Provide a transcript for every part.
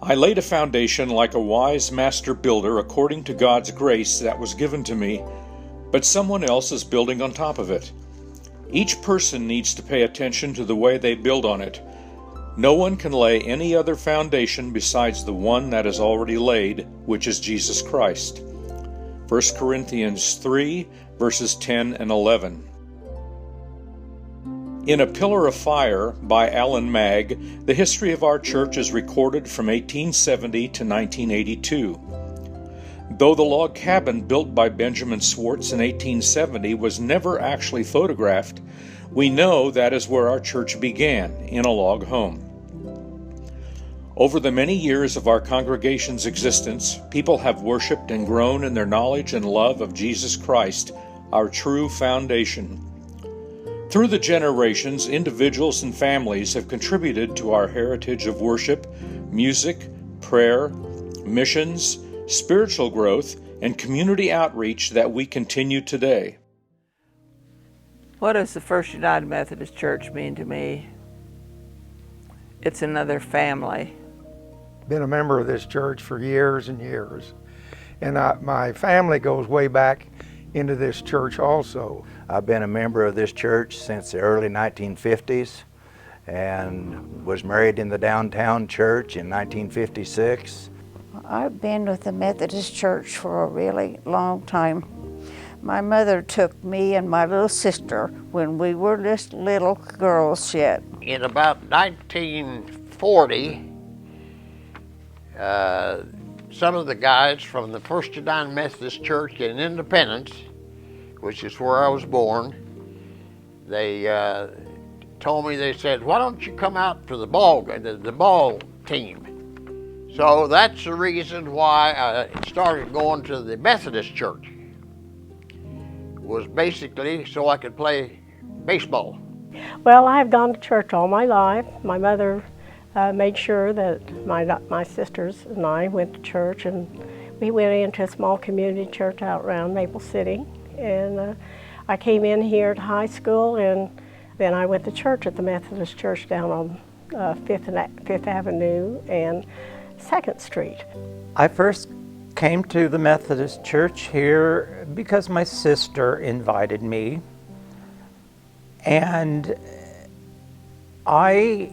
I laid a foundation like a wise master builder according to God's grace that was given to me, but someone else is building on top of it. Each person needs to pay attention to the way they build on it. No one can lay any other foundation besides the one that is already laid, which is Jesus Christ. 1 Corinthians 3, verses 10 and 11. In A Pillar of Fire by Alan Magg, the history of our church is recorded from 1870 to 1982. Though the log cabin built by Benjamin Swartz in 1870 was never actually photographed, we know that is where our church began, in a log home. Over the many years of our congregation's existence, people have worshiped and grown in their knowledge and love of Jesus Christ, our true foundation. Through the generations, individuals and families have contributed to our heritage of worship, music, prayer, missions, spiritual growth, and community outreach that we continue today. What does the First United Methodist Church mean to me? It's another family. Been a member of this church for years and years. And my family goes way back into this church also. I've been a member of this church since the early 1950s and was married in the downtown church in 1956. I've been with the Methodist Church for a really long time. My mother took me and my little sister when we were just little girls yet. In about 1940, some of the guys from the First United Methodist Church in Independence, which is where I was born, they told me, they said, why don't you come out for the ball team? So that's the reason why I started going to the Methodist Church, was basically so I could play baseball. Well, I've gone to church all my life. My mother made sure that my sisters and I went to church, and we went into a small community church out around Maple City. And I came in here to high school, and then I went to church at the Methodist Church down on 5th Avenue and 2nd Street. I first came to the Methodist Church here because my sister invited me, and I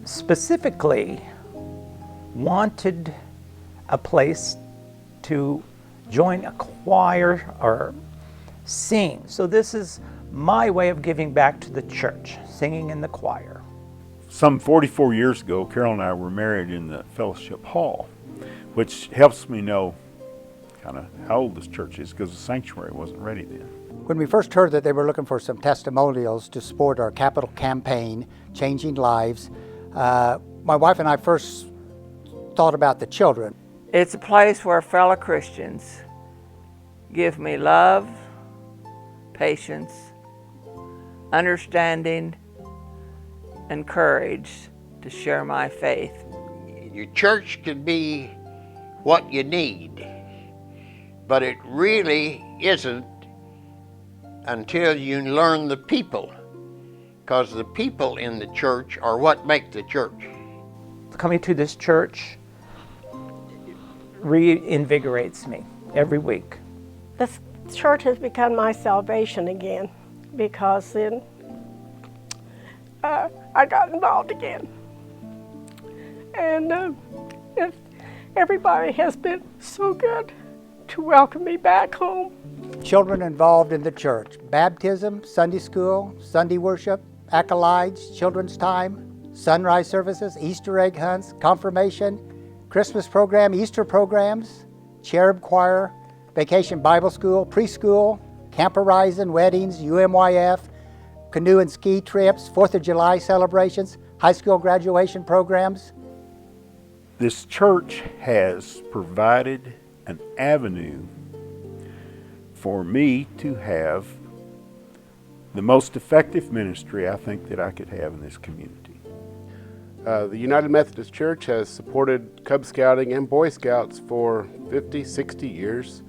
specifically wanted a place to join a choir or sing. So this is my way of giving back to the church, singing in the choir. Some 44 years ago, Carol and I were married in the fellowship hall, which helps me know kind of how old this church is, because the sanctuary wasn't ready then. When we first heard that they were looking for some testimonials to support our capital campaign, Changing Lives, my wife and I first thought about the children. It's a place where fellow Christians give me love, patience, understanding, and courage to share my faith. Your church can be what you need, but it really isn't until you learn the people, because the people in the church are what make the church. Coming to this church reinvigorates me every week. This church has become my salvation again, because then I got involved again. And everybody has been so good to welcome me back home. Children involved in the church: baptism, Sunday school, Sunday worship, acolytes, children's time, sunrise services, Easter egg hunts, confirmation, Christmas program, Easter programs, cherub choir, vacation Bible school, preschool, Camp Horizon, weddings, UMYF, canoe and ski trips, 4th of July celebrations, high school graduation programs. This church has provided an avenue for me to have the most effective ministry I think that I could have in this community. The United Methodist Church has supported Cub Scouting and Boy Scouts for 50, 60 years.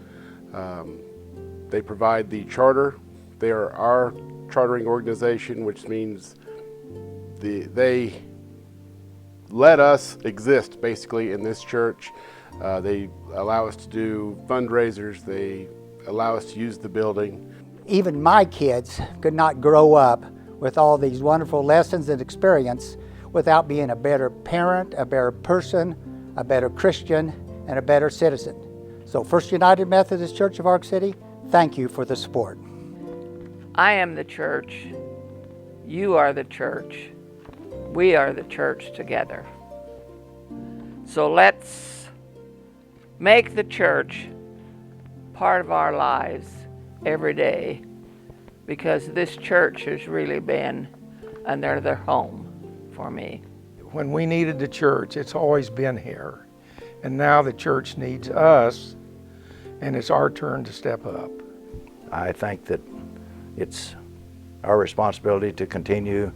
They provide the charter. They are our chartering organization, which means they let us exist basically in this church. They allow us to do fundraisers. They allow us to use the building. Even my kids could not grow up with all these wonderful lessons and experience without being a better parent, a better person, a better Christian, and a better citizen. So First United Methodist Church of Ark City, thank you for the support. I am the church. You are the church. We are the church together. So let's make the church part of our lives every day, because this church has really been another home for me. When we needed the church, it's always been here. And now the church needs us, and it's our turn to step up. I think that it's our responsibility to continue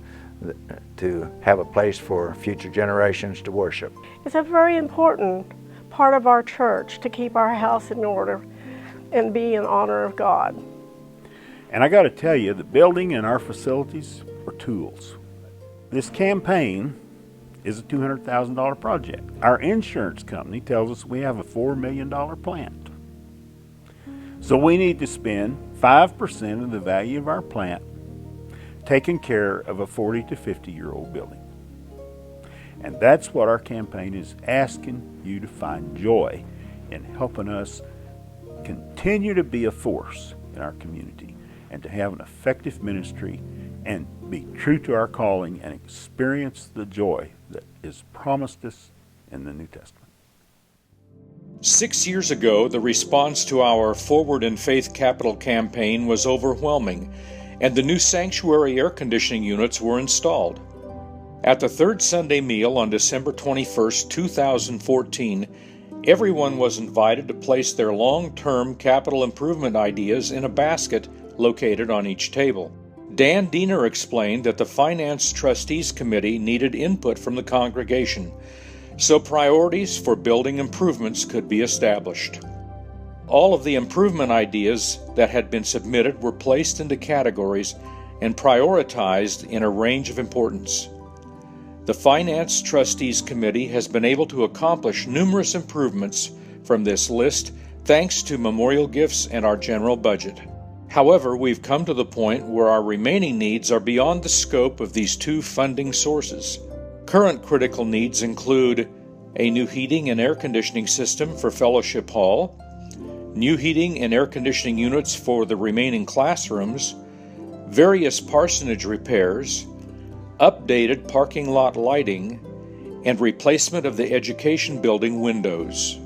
to have a place for future generations to worship. It's a very important part of our church to keep our house in order and be in honor of God. And I got to tell you, the building and our facilities are tools. This campaign is a $200,000 project. Our insurance company tells us we have a $4 million plant. So we need to spend 5% of the value of our plant taking care of a 40 to 50-year-old building. And that's what our campaign is asking you to find joy in helping us continue to be a force in our community and to have an effective ministry and be true to our calling and experience the joy that is promised us in the New Testament. 6 years ago, the response to our Forward in Faith Capital campaign was overwhelming, and the new sanctuary air conditioning units were installed. At the third Sunday meal on December 21st, 2014, everyone was invited to place their long-term capital improvement ideas in a basket located on each table. Dan Diener explained that the Finance Trustees Committee needed input from the congregation, so priorities for building improvements could be established. All of the improvement ideas that had been submitted were placed into categories and prioritized in a range of importance. The Finance Trustees Committee has been able to accomplish numerous improvements from this list thanks to memorial gifts and our general budget. However, we've come to the point where our remaining needs are beyond the scope of these two funding sources. Current critical needs include a new heating and air conditioning system for Fellowship Hall, new heating and air conditioning units for the remaining classrooms, various parsonage repairs, updated parking lot lighting, and replacement of the education building windows.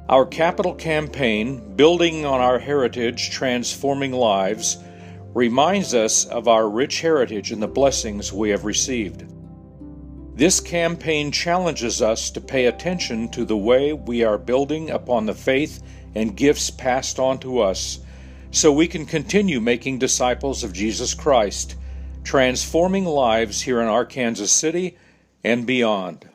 Our capital campaign, Building on Our Heritage, Transforming Lives, reminds us of our rich heritage and the blessings we have received. This campaign challenges us to pay attention to the way we are building upon the faith and gifts passed on to us, so we can continue making disciples of Jesus Christ, transforming lives here in Arkansas City and beyond.